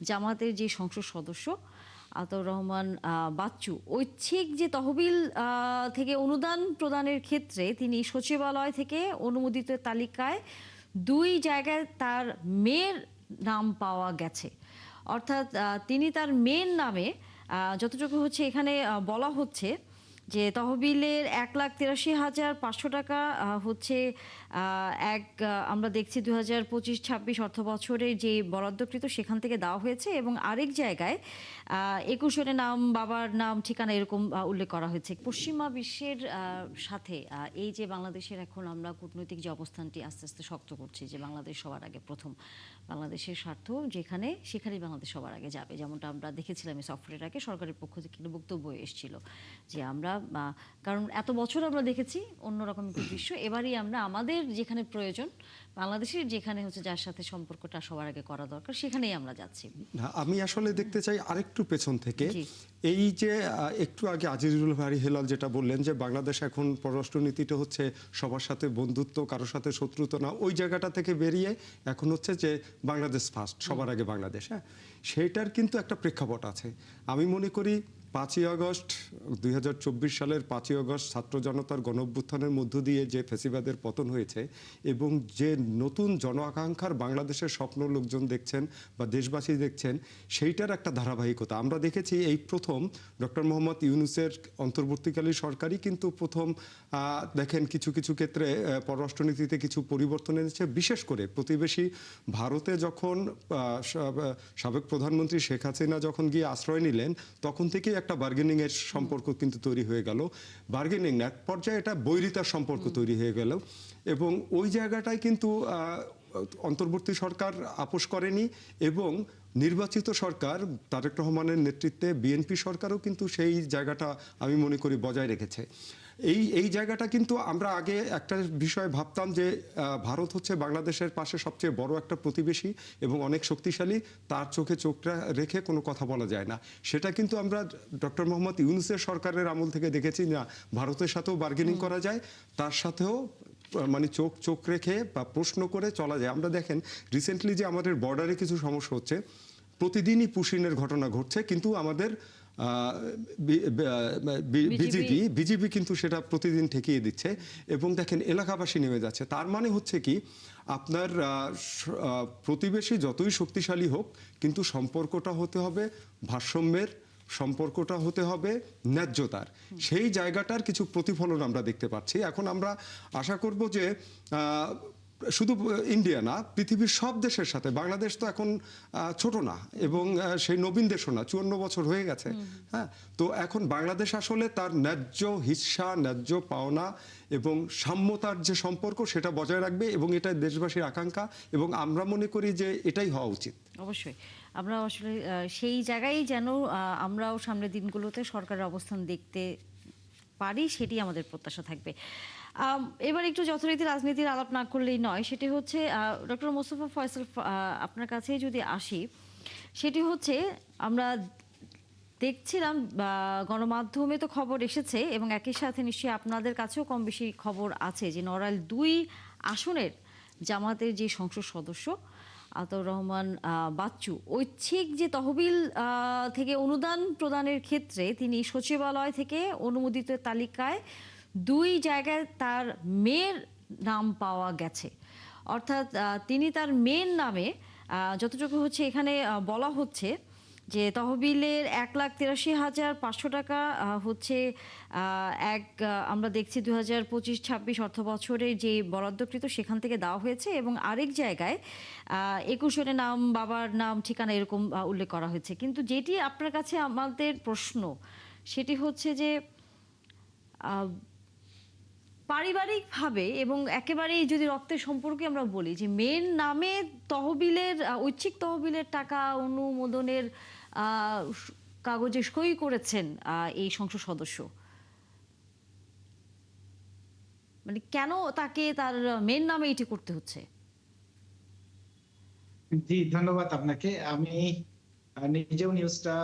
জামাতের যে সংসদ সদস্য আতাউর রহমান বাচ্চু ঐচ্ছিক যে তহবিল থেকে অনুদান প্রদানের ক্ষেত্রে তিনি সচিবালয় থেকে অনুমোদিত তালিকায় ২ জায়গায় তার মেয়ের নাম পাওয়া গেছে। অর্থাৎ তিনি তার মেয়ের নামে যতটুকু হচ্ছে এখানে বলা হচ্ছে যে তহবিলের ১,৮৩,৫০০ টাকা হচ্ছে আমরা দেখছি ২০২৫-২৬ অর্থ বছরের যে বরাদ্দকৃত সেখান থেকে দেওয়া হয়েছে এবং আরেক জায়গায় ২১ জনের নাম, বাবার নাম, ঠিকানা এরকম উল্লেখ করা হয়েছে। পশ্চিমা বিশ্বের সাথে এই যে বাংলাদেশের এখন আমরা কূটনৈতিক যে অবস্থানটি আস্তে আস্তে শক্ত করছি যে বাংলাদেশ সবার আগে প্রথম, বাংলাদেশের স্বার্থ যেখানে সেখানেই বাংলাদেশ সবার আগে যাবে, যেমনটা আমরা দেখেছিলাম এই সফরের আগে সরকারের পক্ষ থেকে একটা বক্তব্য এসেছিল যে আমরা কারণ এত বছর আমরা দেখেছি অন্যরকম একটি দৃশ্য, এবারই আমরা আমাদের যেখানে প্রয়োজন বাংলাদেশের যেখানে হচ্ছে যার সাথে সম্পর্কটা সবার আগে করা দরকার সেখানেই আমরা যাচ্ছি। আমি আসলে দেখতে চাই আরেকটু পেছন থেকে এই যে একটু আগে আজিজুল ভারি হেলাল যেটা বললেন যে বাংলাদেশ এখন পররাষ্ট্রনীতিটা হচ্ছে সবার সাথে বন্ধুত্ব, কারোর সাথে শত্রুতা না, ওই জায়গাটা থেকে বেরিয়ে এখন হচ্ছে যে বাংলাদেশ ফার্স্ট, সবার আগে বাংলাদেশ। হ্যাঁ, সেইটার কিন্তু একটা প্রেক্ষাপট আছে। আমি মনে করি ৫ই আগস্ট ২০২৪ সালের ৫ই আগস্ট ছাত্র জনতার গণঅভ্যুত্থানের মধ্য দিয়ে যে ফ্যাসিবাদের পতন হয়েছে এবং যে নতুন জন আকাঙ্ক্ষার বাংলাদেশের স্বপ্ন লোকজন দেখছেন বা দেশবাসী দেখছেন, সেইটার একটা ধারাবাহিকতা আমরা দেখেছি। এই প্রথম ডক্টর মোহাম্মদ ইউনূসের অন্তর্বর্তীকালীন সরকারই কিন্তু প্রথম দেখেন কিছু কিছু ক্ষেত্রে পররাষ্ট্রনীতিতে কিছু পরিবর্তন এনেছে। বিশেষ করে প্রতিবেশী ভারতে যখন সাবেক প্রধানমন্ত্রী শেখ হাসিনা যখন গিয়ে আশ্রয় নিলেন, তখন থেকেই একটা বার্গেনিং এর সম্পর্ক কিন্তু তৈরি হয়ে গেল। বার্গেনিং এক পর্যায়ে এটা বৈরিতার সম্পর্ক তৈরি হয়ে গেল এবং ওই জায়গাটায় কিন্তু অন্তর্বর্তী সরকার আপোষ করেনি এবং নির্বাচিত সরকার তারেক রহমানের নেতৃত্বে বিএনপি সরকারও কিন্তু সেই জায়গাটা আমি মনে করি বজায় রেখেছে। এই জায়গাটা কিন্তু আমরা আগে একটা বিষয় ভাবতাম যে ভারত হচ্ছে বাংলাদেশের পাশে সবচেয়ে বড় একটা প্রতিবেশী এবং অনেক শক্তিশালী, তার চোখে চোখ রেখে কোনো কথা বলা যায় না। সেটা কিন্তু আমরা ডক্টর মোহাম্মদ ইউনূসের সরকারের আমল থেকে দেখেছি না, ভারতের সাথেও বার্গেনিং করা যায়, তার সাথেও মানে চোখ রেখে বা প্রশ্ন করে চলা যায়। আমরা দেখেন রিসেন্টলি যে আমাদের বর্ডারে কিছু সমস্যা হচ্ছে, প্রতিদিনই পুশিনের ঘটনা ঘটছে, কিন্তু আমাদের বিজিবি কিন্তু সেটা প্রতিদিন ঠেকিয়ে দিচ্ছে এবং দেখেন এলাকাবাসী নেমে যাচ্ছে। তার মানে হচ্ছে কি, আপনার প্রতিবেশী যতই শক্তিশালী হোক কিন্তু সম্পর্কটা হতে হবে ভারসাম্যের, সম্পর্কটা হতে হবে ন্যায্যতার। সেই জায়গাটার কিছু প্রতিফলন আমরা দেখতে পাচ্ছি। এখন আমরা আশা করব যে শুধু ইন্ডিয়া না, পৃথিবীর সব দেশের সাথে বাংলাদেশ তো এখন ছোট না এবং সেই নবীন দেশও না, ৫৪ বছর হয়ে গেছে। হ্যাঁ, তো এখন বাংলাদেশ আসলে তার ন্যায্য হিস্সা, ন্যায্য পাওনা এবং সাম্যতার যে সম্পর্ক সেটা বজায় রাখবে এবং এটা দেশবাসীর আকাঙ্ক্ষা এবং আমরা মনে করি যে এটাই হওয়া উচিত। অবশ্যই আমরা আসলে সেই জায়গায় যেন আমরাও সামনের দিনগুলোতে সরকারের অবস্থান দেখতে পারি, সেটি আমাদের প্রত্যাশা থাকবে। এবার একটু যথারীতি রাজনীতির আলাপ না করলেই নয়, সেটি হচ্ছে ডক্টর মোস্তফা ফয়সাল, আপনার কাছেই যদি আসি, সেটি হচ্ছে আমরা দেখছিলাম গণমাধ্যমে তো খবর এসেছে এবং একই সাথে নিশ্চয়ই আপনাদের কাছেও কম বেশি খবর আছে যে নড়াইল ২ আসনের জামাতের যে সংসদ সদস্য আতাউর রহমান বাচ্চু ঐচ্ছিক যে তহবিল থেকে অনুদান প্রদানের ক্ষেত্রে তিনি সচিবালয় থেকে অনুমোদিত তালিকায় ২ জায়গায় তার মেয়ের নাম পাওয়া গেছে। অর্থাৎ তিনি তার মেয়ের নামে যতটুকু হচ্ছে এখানে বলা হচ্ছে যে তহবিলের ১,৮৩,৫০০ টাকা হচ্ছে আমরা দেখছি ২০২৫-২৬ অর্থ বছরের যে বরাদ্দকৃত সেখান থেকে দেওয়া হয়েছে এবং আরেক জায়গায় ২১ জনের নাম, বাবার নাম, ঠিকানা এরকম উল্লেখ করা হয়েছে। কিন্তু যেটি আপনার কাছে আমাদের প্রশ্ন সেটি হচ্ছে যে পারিবারিকভাবে এবং একেবারেই যদি রক্তের সম্পর্কে আমরা বলি যে মেয়ের নামে তহবিলের ঐচ্ছিক তহবিলের টাকা অনুমোদনের কাগজে সই করেছেন এই সংসদ সদস্য, মানে কেন তাকে তার মেয়ের নামে এটি করতে হচ্ছে? জি, ধন্যবাদ আপনাকে। আমি নিজেও নিউজটা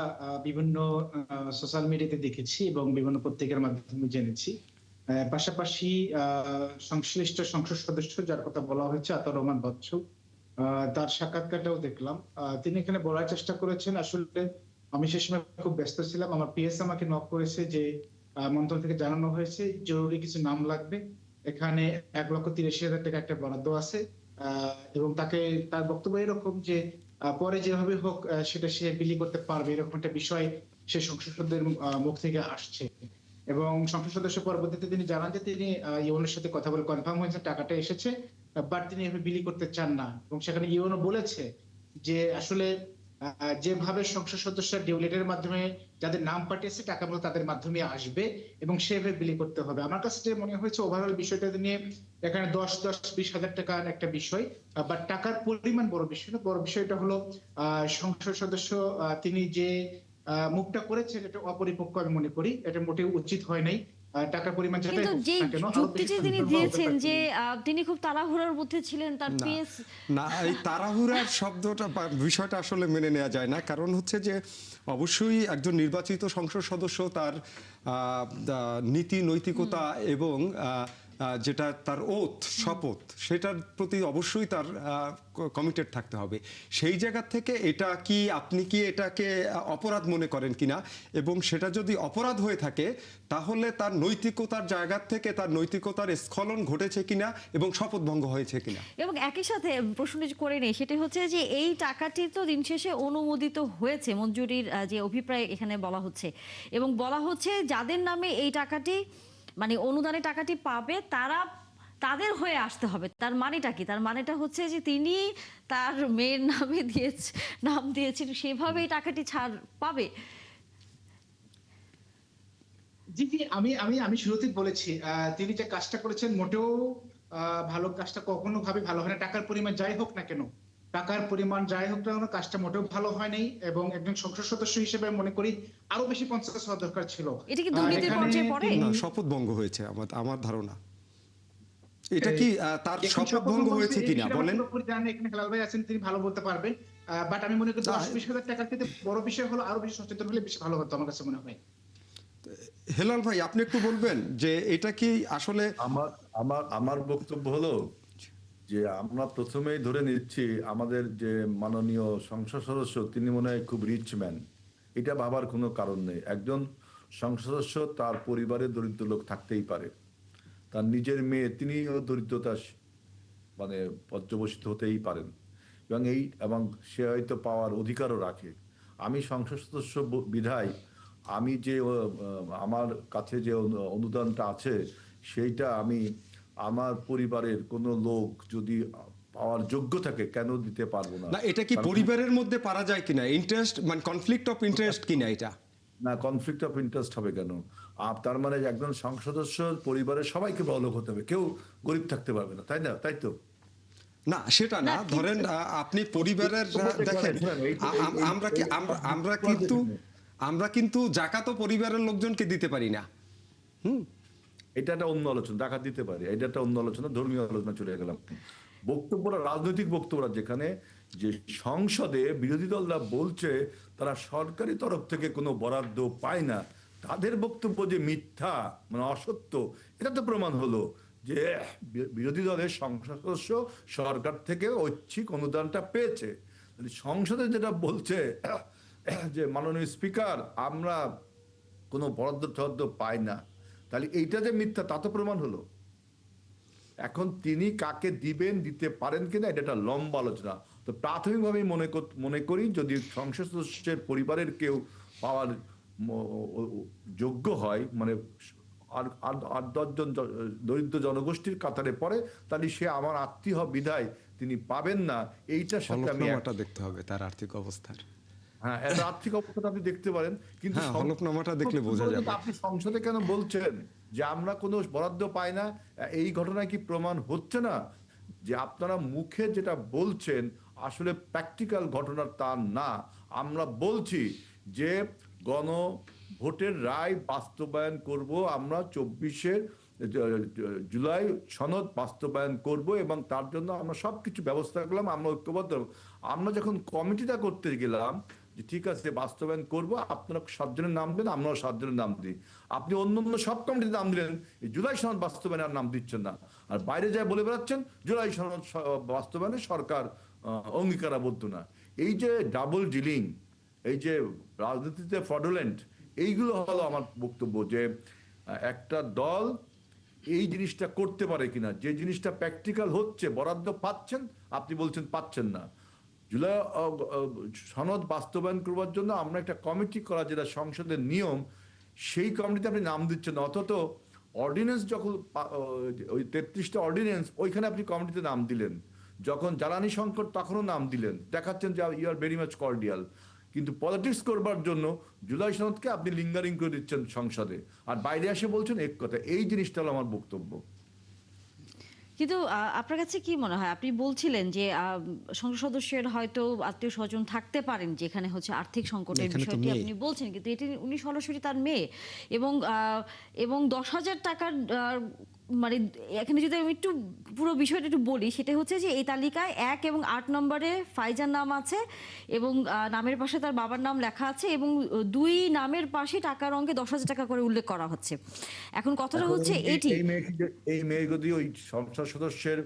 বিভিন্ন সোশ্যাল মিডিয়াতে দেখেছি এবং বিভিন্ন পত্রিকার মাধ্যমে জেনেছি। পাশাপাশি সংশ্লিষ্ট সংসদ সদস্য যার কথা বলা হয়েছে আতাউর রহমান বাচ্চু, তার সাক্ষাৎকারটাও দেখলাম। তিনি এখানে বলার চেষ্টা করেছেন, আসলে আমি সে সময় খুব ব্যস্ত ছিলাম, আমার পিএস আমাকে নক করেছে যে মন্ত্রণ থেকে জানানো হয়েছে জরুরি কিছু নাম লাগবে, এখানে 1,83,000 টাকা একটা বরাদ্দ আছে। এবং তার বক্তব্য এরকম যে পরে যেভাবে হোক সেটা সে বিলি করতে পারবে, এরকম একটা বিষয় সে সংসদ সদস্যদের মুখ থেকে আসছে। এবং সংসদ সদস্য পরবর্তীতে তিনি জানান যে তিনি ইউএনের সাথে কথা বলে কনফার্ম হয়েছে টাকাটা এসেছে, বাট তিনি এভাবে বিলি করতে চান না। এবং সেখানে ইউএনও বলেছে যে আসলে যেভাবে সংসদ সদস্যরা ডিউলেটের মাধ্যমে যাদের নাম পাঠিয়েছে টাকাগুলো তাদের মাধ্যমে আসবে এবং সেভাবে বিলি করতে হবে। আমার কাছে যে মনে হয়েছে ওভারঅল বিষয়টা নিয়ে এখানে 10-20 হাজার টাকার একটা বিষয়, বাট টাকার পরিমাণ বড় বিষয় না। বড় বিষয়টা হলো সংসদ সদস্য তিনি যে মুখটা করেছেন এটা অপরিপক্ক আমি মনে করি, এটা মোটেও উচিত হয় নাই। টাকার পরিমাণ যেটাই কিন্তু হোক যেই না কেন আরো বেশি যুক্তিটি তিনি সচেতন হওয়া হতে দিয়েছেন যে পারে। তিনি খুব তাড়াহুড়োর মধ্যে ছিলেন, তার না পিএস না, এই তাড়াহুড়ার শব্দটা বা বিষয়টা আসলে মেনে নেওয়া যায় না। কারণ হচ্ছে যে অবশ্যই একজন নির্বাচিত সংসদ সদস্য তার নীতি নৈতিকতা এবং যেটা তার ওথ শপথ সেটার প্রতি অবশ্যই তার কমিটেড থাকতে হবে। সেই জায়গা থেকে আপনি কি এটাকে অপরাধ মনে করেন কিনা, এবং সেটা যদি অপরাধ হয়ে থাকে তাহলে তার নৈতিকতার জায়গা থেকে তার নৈতিকতার স্খলন ঘটেছে কিনা এবং শপথ ভঙ্গ হয়েছে কিনা। এবং একই সাথে প্রশ্ন করে নেই, সেটা হচ্ছে যে এই টাকাটি তো দিন শেষে অনুমোদিত হয়েছে, মঞ্জুরির যে অভিপ্রায় এখানে বলা হচ্ছে, এবং বলা হচ্ছে যাদের নামে এই টাকাটি মানে অনুদানের টাকাটি পাবে তাদের হয়ে আসতে হবে। তার মানেটা কি? তার মানেটা হচ্ছে যে তিনি তার মেয়ের নামে নাম দিয়েছেন, সেভাবে এই টাকাটি ছাড় পাবে। জি জি, আমি আমি আমি শুরুতেই বলেছি তিনি যে কাজটা করেছেন মোটেও ভালো কাজটা কখনো ভাবে ভালো হয় না, টাকার পরিমাণ যাই হোক না কেন, টাকার পরিমাণ যাই হোক না কেন কাজটা মোটেও ভালো হয় নাই। এবং একজন সংসদ সদস্য হিসেবে মনে করি আরো বেশি কনসিয়াস হওয়া দরকার ছিল। এটা কি দুর্নীতির এখানে পর্যায়ে পড়ে? তিনি না, শপথ ভঙ্গ হয়েছে আমার ধারণা। এটা কি তার এখন শপথ শপথ ভঙ্গ হয়েছে এই কিনা বিষয়টা বলেন? পুরোপুরি জানেন, এখানে হেলাল ভাই আছেন, তিনি ভালো বলতে পারবেন। বাট আমি মনে করি না, 10-20 হাজার টাকার থেকে বড় বিষয় হলো আরো বেশি সচেতন হলে বেশি ভালো হতো আমার কাছে মনে হয়। হেলাল ভাই আপনি একটু বলবেন যে এটা কি আসলে আমার আমার আমার বক্তব্য হলো যে আমরা প্রথমেই ধরে নিচ্ছি আমাদের যে মাননীয় সংসদ সদস্য তিনি মনে হয় খুব রিচ ম্যান। এটা ভাবার কোনো কারণ নেই। একজন সংসদ সদস্য তার পরিবারে দরিদ্র লোক থাকতেই পারে, তার নিজের মেয়ে তিনিও দরিদ্রতা মানে পর্যবসিত হতেই পারেন, এবং সে হয়তো পাওয়ার অধিকারও রাখে। আমি সংসদ সদস্য বিধায় আমি যে আমার কাছে যে অনুদানটা আছে সেইটা আমি আমার পরিবারের কোনো লোক যদি পাওয়ার যোগ্য থাকে কেন দিতে পারবো না? না, এটা কি কারণ পরিবারের মধ্যে পারা যায় কিনা, ইন্টারেস্ট মানে কনফ্লিক্ট অফ ইন্টারেস্ট কিনা এটা? না, কনফ্লিক্ট অফ ইন্টারেস্ট হবে কেন? তার মানে একজন সংসদ সদস্য পরিবারের সবাইকে বড়লোক হতে হবে, কেউ গরিব থাকতে পারবে না, তাই না? তাই তো? না সেটা না, ধরেন আপনি পরিবারের দেখেন আমরা কিন্তু জাকাতও পরিবারের লোকজনকে দিতে পারি না। এটা একটা অন্য আলোচনা, ডাকাত দিতে পারি, এটা একটা অন্য আলোচনা, ধর্মীয় আলোচনা চলে গেলাম। বক্তব্যটা রাজনৈতিক বক্তব্যটা, যেখানে যে সংসদে বিরোধী দলরা বলছে তারা সরকারি তরফ থেকে কোনো বরাদ্দ পায় না, তাদের বক্তব্য যে মিথ্যা মানে অসত্য, এটা তো প্রমাণ হলো যে বিরোধী দলের সংসদ সদস্য সরকার থেকে ঐচ্ছিক অনুদানটা পেয়েছে। সংসদে যেটা বলছে যে মাননীয় স্পিকার আমরা কোনো বরাদ্দ টরাদ্দ পাই না, তাহলে এইটা যে মিথ্যা তা তো প্রমাণ হলো। এখন তিনি কাকে দিবেন, দিতে পারেন কিনা, এটা একটা লম্বা আলোচনা। তো প্রাথমিকভাবে মনে করি যদি সংসদ সদস্যের পরিবারের কেউ পাওয়ার যোগ্য হয়, মানে আর 10 জন দরিদ্র জনগোষ্ঠীর কাতারে পড়ে, তাহলে সে আমার আত্মীয় বিধায় তিনি পাবেন না। এইটার সাথে আমি দেখতে হবে তার আর্থিক অবস্থার। হ্যাঁ, এর আর্থিক অবস্থা আপনি দেখতে পারেন, কিন্তু হ্যাঁ, হলফনামাটা দেখলে বোঝা যাবে। আপনি সংসদে কেন বলছেন যে আমরা কোনো বরাদ্দ পাই না? এই ঘটনায় কি প্রমাণ হচ্ছে না যে আপনারা মুখে যেটা বলছেন আসলে প্র্যাকটিক্যাল ঘটনা তা না? আমরা বলছি যে ভোটের রায় বাস্তবায়ন করব, আমরা 24 জুলাই সনদ বাস্তবায়ন করব এবং তার জন্য আমরা সবকিছু ব্যবস্থা করলাম, আমরা ঐক্যবদ্ধ। আমরা যখন কমিটিটা করতে গেলাম যে ঠিক আছে বাস্তবায়ন করব, আপনারা 7 জনের নাম দেন, আমরাও 7 জনের নাম দিই। আপনি অন্য সব কমিটিতে নাম দিলেন, এই জুলাই সনদ বাস্তবায়নে আর নাম দিচ্ছেন না, আর বাইরে যায় বলে বেড়াচ্ছেন জুলাই সনদ বাস্তবায়নে সরকার অঙ্গীকারাবদ্ধ না। এই যে ডাবল ডিলিং, এই যে রাজনীতিতে ফ্রডুলেন্ট, এইগুলো হলো আমার বক্তব্য যে একটা দল এই জিনিসটা করতে পারে কিনা, যে জিনিসটা প্র্যাকটিক্যাল হচ্ছে, বরাদ্দ পাচ্ছেন, আপনি বলছেন পাচ্ছেন না। জুলাই সনদ বাস্তবায়ন করবার জন্য আমরা একটা কমিটি করা, যেটা সংসদের নিয়ম, সেই কমিটিতে আপনি নাম দিচ্ছেন না। অথচ অর্ডিন্যান্স যখন ওই 33টা অর্ডিন্যান্স, ওইখানে আপনি কমিটিতে নাম দিলেন। যখন জ্বালানি সংকট, তখনও নাম দিলেন, দেখাচ্ছেন যে you are very much cordial. কিন্তু পলিটিক্স করবার জন্য জুলাই সনদকে আপনি লিঙ্গারিং করে দিচ্ছেন সংসদে, আর বাইরে এসে বলছেন এক কথা। এই জিনিসটা হলো আমার বক্তব্য। কিন্তু আপনার কাছে কি মনে হয়, আপনি বলছিলেন যে সংসদ সদস্যের হয়তো আত্মীয় স্বজন থাকতে পারেন যেখানে হচ্ছে আর্থিক সংকটের এখানে তো বিষয়টি মেয়ে। আপনি বলছেন, কিন্তু এটি উনি সরাসরি তার মেয়ে এবং 10,000 টাকার মানে এখানে যদি আমি একটু পুরো বিষয়টা একটু বলি, সেটা হচ্ছে যে এই তালিকায় 1 এবং 8 নম্বরে ফাইজার নাম আছে এবং নামের পাশে তার বাবার নাম লেখা আছে এবং 2 নামের পাশে টাকার অঙ্কে 10,000 টাকা করে উল্লেখ করা হচ্ছে। এখন কথাটা হচ্ছে এটি, এই মেয়ে যদি ওই সংসদ সদস্যের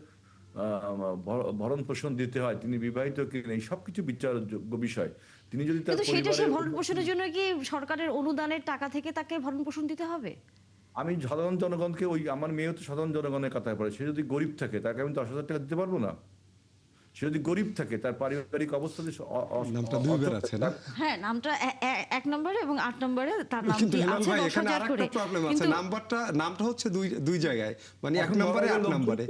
ভরণ পোষণ দিতে হয়, তিনি বিবাহিত কিনা, এই সবকিছু বিচারযোগ্য বিষয়। তিনি যদি তার কিন্তু সেটা সে পরিবারের, ভরণ পোষণের জন্য কি সরকারের অনুদানের টাকা থেকে তাকে ভরণ পোষণ দিতে হবে? আমি সাধারণ জনগণকে, ওই আমার মেয়েও তো সাধারণ জনগণের কথায় পড়ে, সে যদি গরিব থাকে তাকে আমি 10,000 টাকা দিতে পারবো না? সে যদি গরিব থাকে, তার পারিবারিক অবস্থা নামটা 2 বার আছে না? হ্যাঁ, নামটা 1 নম্বরে এবং 8 নম্বরে তার কিন্তু নামটি হেলাল আছে ভাই, এখানে 10,000 করে। আরেকটা প্রবলেম আছে। কিন্তু নামটা হচ্ছে দুই জায়গায়, মানে 1 নম্বরে 8 নম্বরে।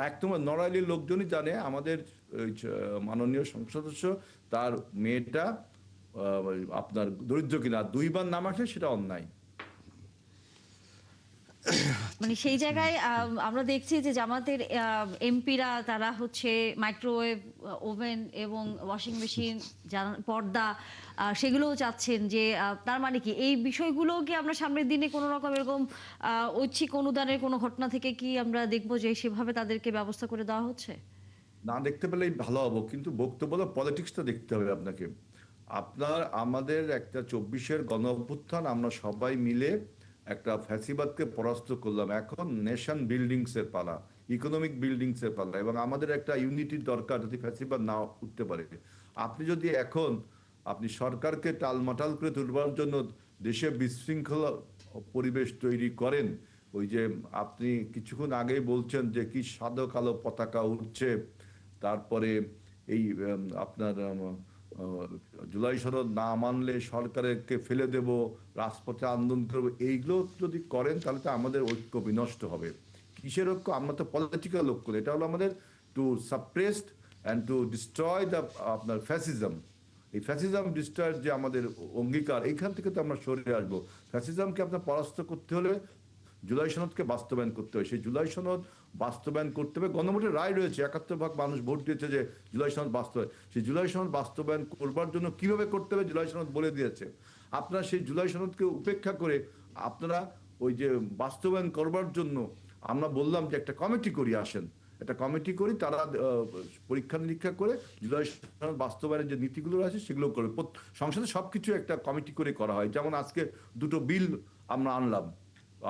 একদম নড়াইলের লোকজনই জানে, আমাদের মাননীয় সংসদ সদস্য, তার মেয়েটা আপনার দরিদ্র কিনা, 2 বার নাম আসে, সেটা অন্যায়। মানে সেই জায়গায় আমরা দেখছি যে জামাতের এমপিরা তারা হচ্ছে মাইক্রোওয়েভ ওভেন এবং ওয়াশিং মেশিন, পর্দা, সেগুলোও চাচ্ছেন। যে তার মানে কি এই বিষয়গুলো কি আমরা সামনের দিনে কোনো রকম এরকম ঐচ্ছিক অনুদানের কোনো ঘটনা থেকে কি আমরা দেখবো যে সেভাবে তাদেরকে ব্যবস্থা করে দেওয়া হচ্ছে? না দেখতে পেলেই ভালো হবো, কিন্তু বক্তব্য পলিটিক্সটা দেখতে হবে আপনাকে। আমাদের একটা 24-এর গণ অভ্যুত্থান, আমরা সবাই মিলে একটা ফ্যাসিবাদকে পরাস্ত করলাম। এখন নেশন বিল্ডিংস এর পালা, ইকোনমিক বিল্ডিংস এর পালা, এবং আমাদের একটা ইউনিটির দরকার যদি ফ্যাসিবাদ না উঠতে পারে। আপনি যদি এখন আপনি সরকারকে টালমাটাল করে তুলবার জন্য দেশে বিশৃঙ্খলা পরিবেশ তৈরি করেন, ওই যে আপনি কিছুক্ষণ আগেই বলছেন যে কি সাদা কালো পতাকা উঠছে, তারপরে এই আপনার জুলাই সনদ না মানলে সরকারকে ফেলে দেব, রাজপথে আন্দোলন করবো, এইগুলো যদি করেন তাহলে তো আমাদের ঐক্য বিনষ্ট হবে। কিসের ঐক্য? আমরা তো পলিটিক্যাল ঐক্য, এটা হলো আমাদের to suppressed and to destroy the আপনার ফ্যাসিজম। এই ফ্যাসিজম ডিস্ট্রয়ের যে আমাদের অঙ্গীকার, এইখান থেকে তো আমরা সরে আসবো। ফ্যাসিজমকে আপনার পরাস্ত করতে হলে জুলাই সনদকে বাস্তবায়ন করতে হবে। সেই জুলাই সনদ বাস্তবায়ন করতে হবে। গণভোটের রায় রয়েছে, 71% মানুষ ভোট দিয়েছে যে জুলাই সনদ বাস্তবায়ন। সেই জুলাই সনদ বাস্তবায়ন করবার জন্য কিভাবে করতে হবে জুলাই সনদ বলে দিয়েছে। আপনারা সেই জুলাই সনদকে উপেক্ষা করে আপনারা ওই যে বাস্তবায়ন করবার জন্য আমরা বললাম যে একটা কমিটি করি, আসেন একটা কমিটি করি, তারা পরীক্ষা নিরীক্ষা করে জুলাই সনদ বাস্তবায়নের যে নীতিগুলো আছে সেগুলো করবে। সংসদে সবকিছু একটা কমিটি করে করা হয়। যেমন আজকে 2টো বিল আমরা আনলাম,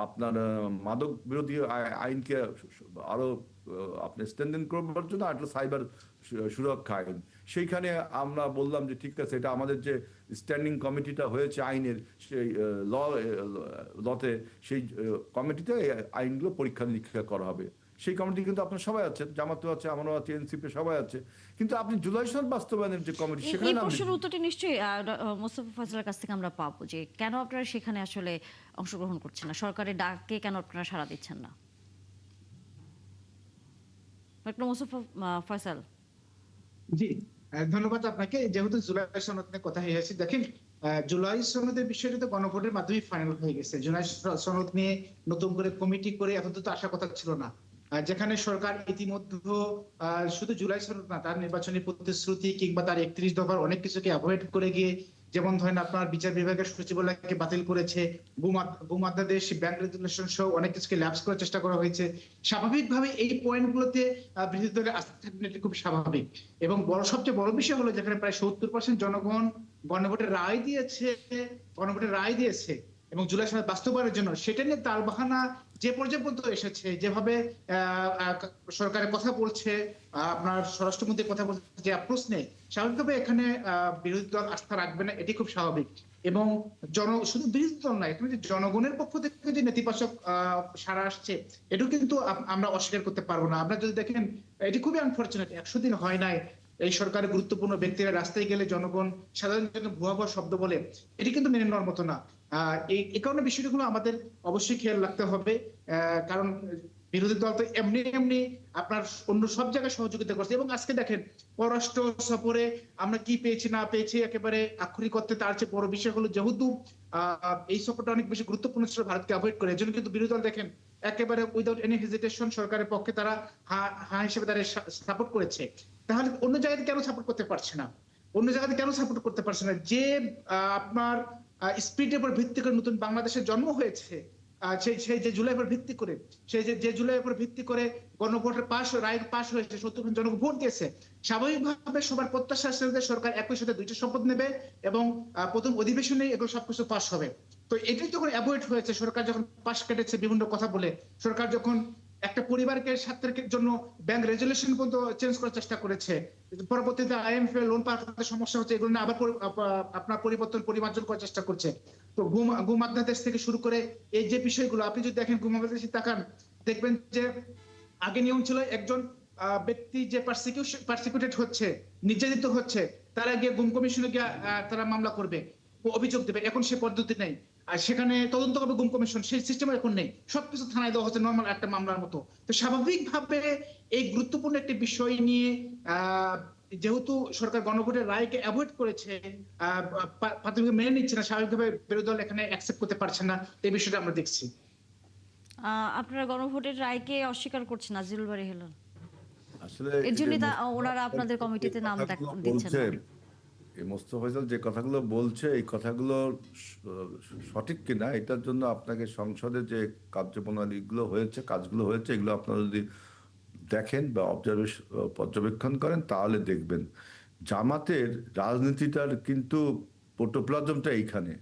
আপনার মাদক বিরোধী আইনকে আরো আপনি স্ট্রেনথেন করবার জন্য, আর সাইবার সুরক্ষা আইন, সেইখানে আমরা বললাম যে ঠিক আছে, এটা আমাদের যে স্ট্যান্ডিং কমিটিটা হয়েছে আইনের, সেই লতে, সেই কমিটিতে আইনগুলো পরীক্ষা নিরীক্ষা করা হবে। সেই কমিটি কিন্তু আপনার সবাই আছেন, জামাতও আছে, আমারও আছে, এনসিপি সবাই আছে। কিন্তু আপনি জুলাই সনদ বাস্তবায়নের যে কমিটি, সেখানে এই প্রশ্নের উত্তরটি নিশ্চয়ই মোস্তফা ফয়সালের কাছ থেকে আমরা পাবো, যে কেন আপনারা সেখানে আসলে অংশগ্রহণ করছেন না, সরকারের ডাকে কেন আপনারা সাড়া দিচ্ছেন না। মোস্তফা ফয়সাল। জি, ধন্যবাদ আপনাকে। যেহেতু জুলাই সনদ নিয়ে কথা হয়েছে, দেখেন জুলাই সনদের বিষয়টা তো গণভোটের মাধ্যমে ফাইনাল হয়ে গেছে। জুলাই সনদ নিয়ে নতুন করে কমিটি করে এত তো আসার কথা ছিল না। যেখানে সরকার ইতিমধ্যে শুধু জুলাই সনদ না, তার নির্বাচনী প্রতিশ্রুতি কিংবা তার 31 দফার অনেক কিছুকে অ্যাভয়েড করে গিয়ে, যেমন ধরেন আপনার বিচার বিভাগের সচিবালয়কে বাতিল করেছে, ভূমাধ্যাদেশ, ব্যাংক রেগুলেশন সহ অনেক কিছুকে ল্যাপস করার চেষ্টা করা হয়েছে। স্বাভাবিকভাবে এই পয়েন্টগুলোতে বিরোধী দলের আস্থা থাকবে, এটা খুব স্বাভাবিক। এবং সবচেয়ে বড় বিষয় হলো যেখানে প্রায় 70% জনগণ গণভোটের রায় দিয়েছে, এবং জুলাই সনদ বাস্তবায়নের জন্য, সেটা নিয়ে তালবাহানা যে পর্যায়ে পর্যন্ত এসেছে, যেভাবে সরকারের কথা বলছে, আপনার স্বরাষ্ট্রমন্ত্রী কথা বলছে, যে প্রশ্নে স্বাভাবিকভাবে এখানে বিরোধী দল আস্থা রাখবে না, এটি খুব স্বাভাবিক। এবং শুধু বিরোধী দল নয়, এখানে যে জনগণের পক্ষ থেকে যে নেতিবাচক সাড়া আসছে, এটাও কিন্তু আমরা অস্বীকার করতে পারবো না। আপনারা যদি দেখেন, এটি খুবই আনফরচুনেট, 100 দিন হয় নাই এই সরকারের গুরুত্বপূর্ণ ব্যক্তিরা রাস্তায় গেলে জনগণ, সাধারণ জনগণ ভুয়া ভুয়া শব্দ বলে, এটি কিন্তু মেনে নেওয়ার মতো না। এই কারণে বিষয়গুলো আমাদের অবশ্যই খেয়াল রাখতে হবে। কারণ বিরোধী দল তো এমনি এমনি আপনার অন্য সব জায়গায় সহযোগিতা করছে। এবং আজকে দেখেন, পররাষ্ট্র সফরে আমরা কি পেয়েছি না পেয়েছি একেবারে আক্ষরিক অর্থে, তার চেয়ে বড় বিষয় হলো যেহেতু এই সফরটা অনেক বেশি গুরুত্বপূর্ণ ছিল ভারতকে অ্যাভয়েড করে, এজন্য কিন্তু বিরোধী দল দেখেন একেবারে উইদাউট এনি হেজিটেশন সরকারের পক্ষে তারা হা হিসেবে তারা সাপোর্ট করেছে। তাহলে অন্য জায়গাতে কেন সাপোর্ট করতে পারছে না? অন্য জায়গাতে কেন সাপোর্ট করতে পারছে না? যে আপনার স্পিরিটের উপর ভিত্তি করে নতুন বাংলাদেশের জন্ম হয়েছে, সেই যে জুলাই উপর ভিত্তি করে, সেই যে জুলাই উপর ভিত্তি করে গণভোটের রায় পাশ হয়েছে, 70% জনগণ ভোট দিয়েছে, স্বাভাবিকভাবে সবার প্রত্যাশা আছে যে সরকার একই সাথে দুইটা শপথ নেবে এবং প্রথম অধিবেশনে এগুলো সবকিছু পাশ হবে। তো এটাই যখন অ্যাভয়েড হয়েছে, সরকার যখন পাশ কেটেছে বিভিন্ন কথা বলে, সরকার যখন একটা পরিবারকে স্বার্থের জন্য ব্যাংক রেজুলেশন পর্যন্ত চেঞ্জ করার চেষ্টা করেছে, পরবর্তীতে IMF এর লোন পাওয়ার সমস্যা হচ্ছে, এগুলো নিয়ে আবার আপনার পরিমার্জন করার চেষ্টা করছে। তো গুম আধ্যাদেশ থেকে শুরু করে এই যে বিষয়গুলো, আপনি যদি দেখেন গুম আধ্যাদেশে তাকান, দেখবেন যে আগে নিয়ম ছিল একজন ব্যক্তি যে পারসিকিউটেড হচ্ছে, নির্যাতিত হচ্ছে, তারা গিয়ে গুম কমিশনে গিয়ে তারা মামলা করবে, অভিযোগ দেবে। এখন সে পদ্ধতি নেই, আর সেখানে তদন্ত করবে গুম কমিশন, সেই সিস্টেম এখন নেই। সবকিছু থানায় দেওয়া হচ্ছে নর্মাল একটা মামলার মতো। তো স্বাভাবিকভাবে এই গুরুত্বপূর্ণ একটি বিষয় নিয়ে যেহেতু সরকার গণভোটের রায়কে অ্যাভয়েড করেছে, প্রাথমিক মেনে নিচ্ছে না, স্বাভাবিকভাবে বিরোধী দল এখানে অ্যাকসেপ্ট করতে পারছে না। এই বিষয়টা আমরা দেখছি। আপনারা গণভোটের রায়কে অস্বীকার করছেন নাজিরুল বারী হেলাল? আসলে এর জন্য ওনারা আপনাদের কমিটিতে নাম দিচ্ছেন না। এই মোস্তফা ফয়সাল যে কথাগুলো বলছে, এই কথাগুলো সঠিক কিনা এটার জন্য আপনাকে সংসদে যে কার্যপ্রণালীগুলো হয়েছে, কাজগুলো হয়েছে, এগুলো আপনারা যদি দেখেন বা পর্যবেক্ষণ করেন তাহলে দেখবেন জামাতের রাজনীতিটার কিন্তু প্রোটোপ্লাজমটা এইখানে।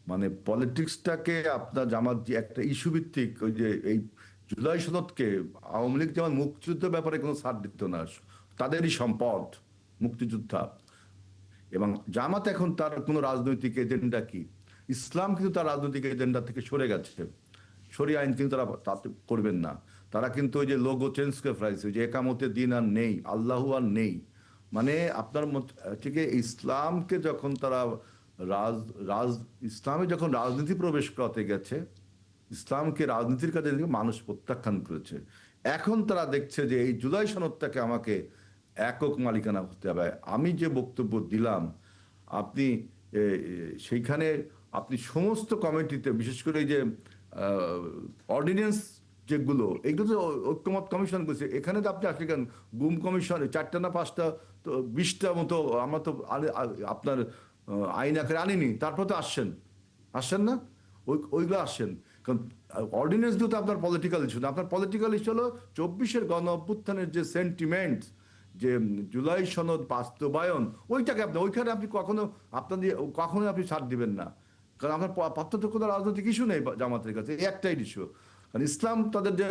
মানে পলিটিক্সটাকে আপনার জামাত যে একটা ইস্যু ভিত্তিক, ওই যে এই জুলাই সনদকে আওয়ামী লীগ যেমন মুক্তিযুদ্ধের ব্যাপারে কোনো ছাড় দিত না, তাদেরই সম্পদ মুক্তিযোদ্ধা। এবং জামাত এখন তার কোনো রাজনৈতিক এজেন্ডা কি? ইসলাম কিন্তু তার রাজনৈতিক এজেন্ডা থেকে সরে গেছে, শরিয়া আইন কিন্তু তারা তাতে করবেন না। তারা কিন্তু ওই যে লোগো চেঞ্জ করে ফেলাইছে, যে একামতের দিন আর নেই, আল্লাহ আর নেই। মানে আপনার থেকে ইসলামকে যখন তারা ইসলামে যখন রাজনীতি প্রবেশ করাতে গেছে, ইসলামকে রাজনীতির কাজে মানুষ প্রত্যাখ্যান করেছে। এখন তারা দেখছে যে এই জুলাই সনদটাকে আমাকে একক মালিকানা হতে হবে। আমি যে বক্তব্য দিলাম, আপনি সেইখানে আপনি সমস্ত কমিটিতে, বিশেষ করে এই যে অর্ডিন্যান্স যেগুলো, এগুলো তো ঐক্যমত কমিশন করছে, এখানে তো আপনি আসলে গুম কমিশন 4টা না 5টা তো 20টা মতো আমরা তো আপনার আইন আকারে আনিনি, তারপর তো আসছেন না, ওইগুলো আসছেন। কারণ অর্ডিন্যান্সগুলো তো আপনার পলিটিক্যাল ইস্যু না। আপনার পলিটিক্যাল ইস্যু হলো 24-এর গণ অভ্যুত্থানের যে সেন্টিমেন্ট, যে জুলাই সনদ বাস্তবায়ন, ওইটাকে আপনি ওইখানে আপনি কখনো আপনি ছাড় দিবেন না। কারণ আপনার পার্থক্য কোনো রাজনৈতিক ইস্যু নেই জামাতের কাছে, এই একটাই ইস্যু। কারণ ইসলাম তাদের যে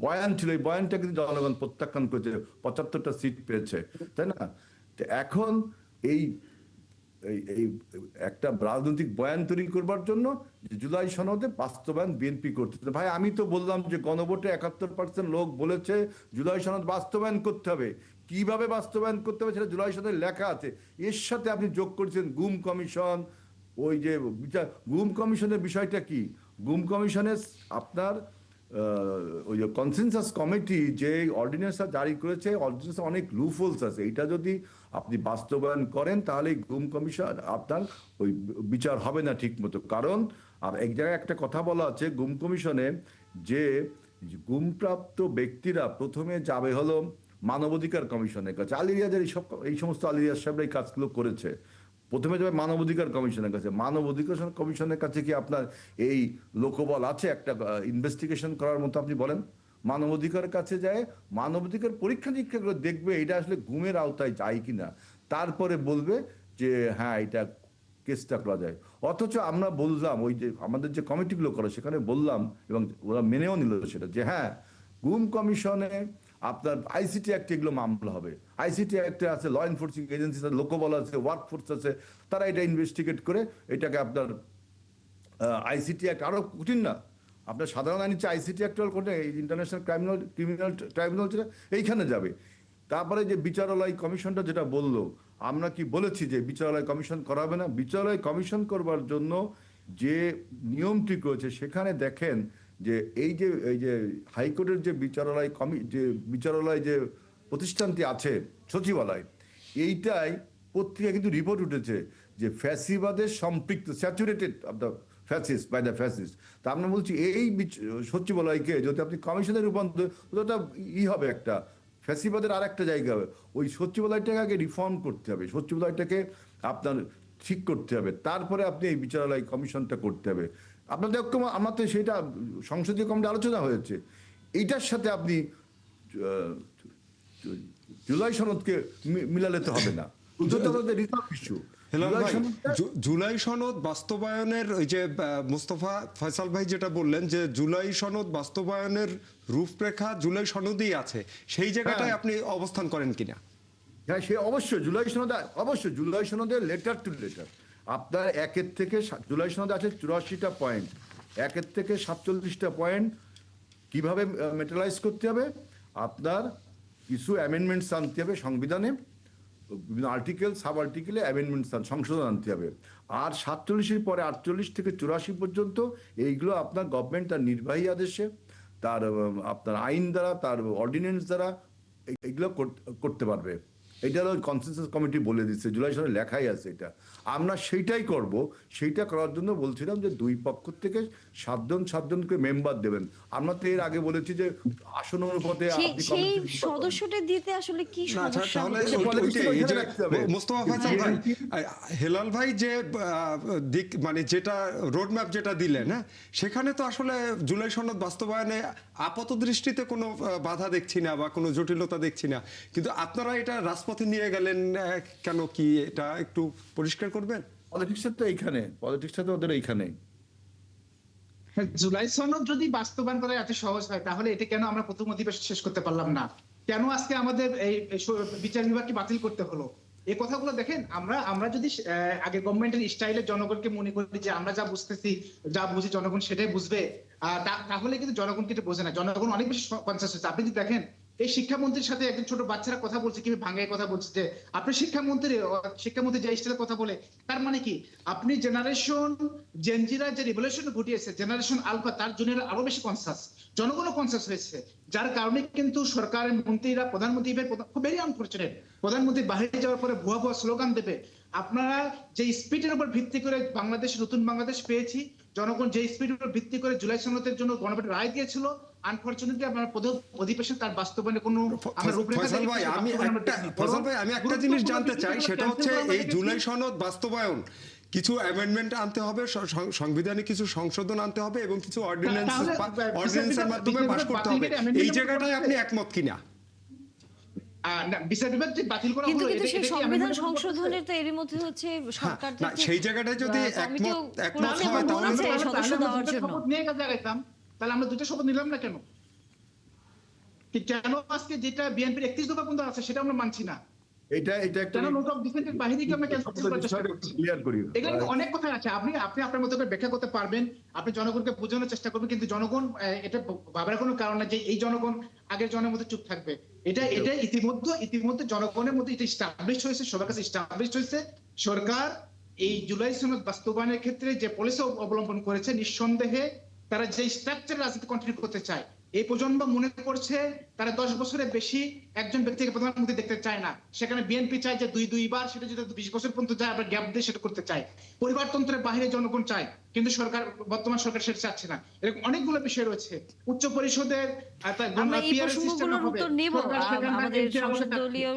বয়ান ছিল, এই বয়ানটা কিন্তু জনগণ প্রত্যাখ্যান করেছে, 75টা সিট পেয়েছে, তাই না? তো এখন এই এই একটা রাজনৈতিক বয়ান তৈরি করবার জন্য জুলাই সনদে বাস্তবায়ন বিএনপি করতেছে। ভাই আমি তো বললাম যে গণভোটে 71% লোক বলেছে জুলাই সনদ বাস্তবায়ন করতে হবে। কিভাবে বাস্তবায়ন করতে হবে সেটা জুলাই সনদে লেখা আছে। এর সাথে আপনি যোগ করেছেন গুম কমিশন, ওই যে গুম কমিশনের বিষয়টা কি? গুম কমিশনের আপনার ওই যে কনসেনসাস কমিটি যে অর্ডিন্যান্সটা জারি করেছে, অর্ডিন্যান্সে অনেক লুফোলস আছে। এটা যদি আপনি বাস্তবায়ন করেন তাহলে গুম কমিশন আপনার ওই বিচার হবে না ঠিক মতো। কারণ আর এক জায়গায় একটা কথা বলা আছে গুম কমিশনে, যে গুমপ্রাপ্ত ব্যক্তিরা প্রথমে যাবে হলো মানবাধিকার কমিশনের কাছে। আলী রিয়াজের এই সমস্ত আলী রিয়াজ সাহেবরা এই কাজগুলো করেছে। প্রথমে যাবে মানবাধিকার কমিশনের কাছে। মানবাধিকার কমিশনের কাছে কি আপনার এই লোকবল আছে একটা ইনভেস্টিগেশন করার মতো? আপনি বলেন। মানবাধিকার কাছে যায়, মানবাধিকার পরীক্ষা নিরীক্ষা করে দেখবে এটা আসলে গুমের আওতায় যায় কিনা, তারপরে বলবে যে হ্যাঁ এটা কেসটা করা যায়। অথচ আমরা বললাম ওই যে আমাদের যে কমিটিগুলো করে সেখানে বললাম, এবং ওরা মেনেও নিল সেটা, যে হ্যাঁ গুম কমিশনে আপনার আইসিটি অ্যাক্টে এগুলো মামলা হবে। আইসিটি অ্যাক্টে আছে ল এনফোর্সিং এজেন্সি আছে, লোকবল আছে, ওয়ার্ক ফোর্স আছে, তারা এটা ইনভেস্টিগেট করে এটাকে আপনার আইসিটি অ্যাক্ট আরো কঠিন না, আপনার সাধারণ আইন হচ্ছে আইসিটি অ্যাক্ট করতে ইন্টারন্যাশনাল ক্রিমিনাল ট্রাইব্যুনাল যেটা এইখানে যাবে। তারপরে যে বিচারালয় কমিশনটা যেটা বললো, আমরা কি বলেছি যে বিচারালয় কমিশন করা হবে না? বিচারালয় কমিশন করবার জন্য যে নিয়মটি করেছে সেখানে দেখেন যে এই যে হাইকোর্টের যে বিচারালয় যে প্রতিষ্ঠানটি আছে সচিবালয়, এইটাই পত্রিকা কিন্তু রিপোর্ট উঠেছে যে ফ্যাসিবাদের সম্পৃক্ত, saturated of the fascist by the fascist. তা আমরা বলছি এই সচিবালয়কে যদি আপনি কমিশনে রূপান্তর, ওটা হবে একটা ফ্যাসিবাদের আর একটা জায়গা হবে। ওই সচিবালয়টাকে আগে রিফর্ম করতে হবে, সচিবালয়টাকে আপনার ঠিক করতে হবে, তারপরে আপনি এই বিচারালয় কমিশনটা করতে হবে। আপনাদের আমাদের সেটা সংসদীয় কমিটি আলোচনা হয়েছে। এইটার সাথে আপনি জুলাই সনদকে মিলালে তো হবে না। হেলাল ভাই, জুলাই সনদ বাস্তবায়নের ওই যে মোস্তফা ফয়সাল ভাই যেটা বললেন যে জুলাই সনদ বাস্তবায়নের রূপরেখা জুলাই সনদেই আছে, সেই জায়গাটায় আপনি অবস্থান করেন কিনা? হ্যাঁ, সে অবশ্যই জুলাই সনদের লেটার টু লেটার আপনার একের থেকে জুলাই সনদে আছে 84টা পয়েন্ট, একের থেকে 47টা পয়েন্ট কিভাবে মেটালাইজ করতে হবে, আপনার কিছু অ্যামেন্ডমেন্টস আনতে হবে সংবিধানে, বিভিন্ন আর্টিকেল সাব আর্টিকেলে অ্যামেন্ডমেন্টস সংশোধন আনতে হবে। আর 47-এর পরে 48 থেকে 84 পর্যন্ত এইগুলো আপনার গভর্নমেন্ট তার নির্বাহী আদেশে, তার আপনার আইন দ্বারা, তার অর্ডিন্যান্স দ্বারা এইগুলো করতে পারবে। এটা হলো কনসেনসাস কমিটি বলে দিচ্ছে, জুলাই সনে লেখাই আছে এটা। আমরা সেইটাই করব। সেইটা করার জন্য বলছিলাম যে দুই পক্ষ থেকে 7জনকে মেম্বার দেবেন। আমরা তো এর আগে বলেছি যে আসন অনুপাতে সেই সদস্যদের দিতে আসলে কি সমস্যা? মোস্তফা ফয়সাল ভাই, হেলাল ভাই যে দিক মানে যেটা রোডম্যাপ যেটা দিলেন, হ্যাঁ, সেখানে তো আসলে জুলাই সনদ বাস্তবায়নে আপাত দৃষ্টিতে কোনো বাধা দেখছি না বা কোনো জটিলতা দেখছি না, কিন্তু আপনারা এটা রাজপথে নিয়ে গেলেন কেন? কি এটা একটু পরিষ্কার করবেন? পলিটিক্সটা তো ওদের এইখানে। জুলাই সনদ যদি বাস্তবায়ন করা এত সহজ হয়, তাহলে এটা কেন আমরা প্রথম অধিবেশন শেষ করতে পারলাম না? কেন আজকে আমাদের এই বিচার বিভাগকে বাতিল করতে হলো? এই কথাগুলো দেখেন, আমরা যদি আগে গভর্নমেন্টের স্টাইলে জনগণকে মনে করি যে আমরা যা বুঝতেছি, যা বুঝি জনগণ সেটাই বুঝবে, তাহলে কিন্তু জনগণ কিন্তু বোঝে না। জনগণ অনেক বেশি কনসাস হচ্ছে। আপনি যদি দেখেন এই শিক্ষামন্ত্রীর সাথে একজন ছোট বাচ্চারা কথা বলছে, কিভাবে ভাঙায় কথা বলছে, যে আপনি শিক্ষামন্ত্রী যে স্টাইলে কথা বলে, তার মানে কি আপনি জেনারেশন জেনজিরা যে রিভলিউশন ঘটিয়েছে, জেনারেশন আলফা, তার জুনিয়র আরো বেশি কনসাস, জনগণও কনসাস হয়েছে, যার কারণে কিন্তু সরকারের মন্ত্রীরা, প্রধানমন্ত্রী খুব ভেরি আনফরচুনেট, প্রধানমন্ত্রী বাইরে যাওয়ার পরে ভুয়া ভুয়া স্লোগান দেবে। আপনারা যে স্পিডের উপর ভিত্তি করে বাংলাদেশ, নতুন বাংলাদেশ পেয়েছি, জনগণ যে স্পিডের উপর ভিত্তি করে জুলাই সনদের জন্য গণভোট রায় দিয়েছিল, আনফরচুনেটলি আপনারা অধিবেশন তার বাস্তবায়নে কোনো ফয়সাল ভাই, আমি একটা জিনিস জানতে চাই, সেটা হচ্ছে এই জুলাই সনদ বাস্তবায়ন কিছু অ্যামেন্ডমেন্ট আনতে হবে, সংবিধানে কিছু সংশোধন আনতে হবে এবং কিছু অর্ডিন্যান্সের মাধ্যমে পাস করতে হবে। এই জায়গাটায় আপনি একমত কিনা? বিচার বিভাগ যে বাতিল করা হলো, কিন্তু সেই সংবিধান সংশোধনের তো এরই মধ্যে হচ্ছে সরকার না, সেই জায়গাটায় যদি একমত হয় তাহলে সদস্য দেওয়ার জন্য শপথ নিয়ে গেলাম, তাহলে আমরা দুটো শপথ নিলাম না কেন? কেন আজকে যেটা বিএনপির 31 দফা পর্যন্ত আছে সেটা আমরা মানছি না? এটা একটা কেন নোট অফ ডিফেন্সের বাহিনীকে আমরা ক্যান্সেল করার চেষ্টা করছি? ক্লিয়ার করি। এখানে অনেক কথা আছে, আপনি আপনার মতো করে ব্যাখ্যা করতে পারবেন, আপনি জনগণকে বোঝানোর চেষ্টা করবেন, কিন্তু জনগণ এটা ভাবার কোনো কারণ না যে এই জনগণ আগের জনের মধ্যে চুপ থাকবে। এটা ইতিমধ্যে জনগণের মধ্যে এটা এস্টাবলিশ হয়েছে, সবার কাছে এস্টাবলিশ হয়েছে। সরকার এই জুলাই সনদ বাস্তবায়নের ক্ষেত্রে যে পলিসি অবলম্বন করেছে, নিঃসন্দেহে তারা যে স্ট্রাকচার রাজনীতি কন্টিনিউ করতে চায়, এই প্রজন্ম মনে করছে তারা 10 বছরের বেশি একজন ব্যক্তিকে প্রধানমন্ত্রী দেখতে চায় না। সেখানে বিএনপি চায় যে দুইবার, সেটা যদি 20 বছর পর্যন্ত যায়, আবার গ্যাপ দিয়ে সেটা করতে চায়। পরিবারতন্ত্রের বাইরে জনগণ চায়, কিন্তু বর্তমান সরকার সেটা চাচ্ছে না। এরকম অনেকগুলো বিষয় রয়েছে। উচ্চ পরিষদের আমরা এই প্রসঙ্গগুলোর উত্তর নেব আমাদের সংসদীয়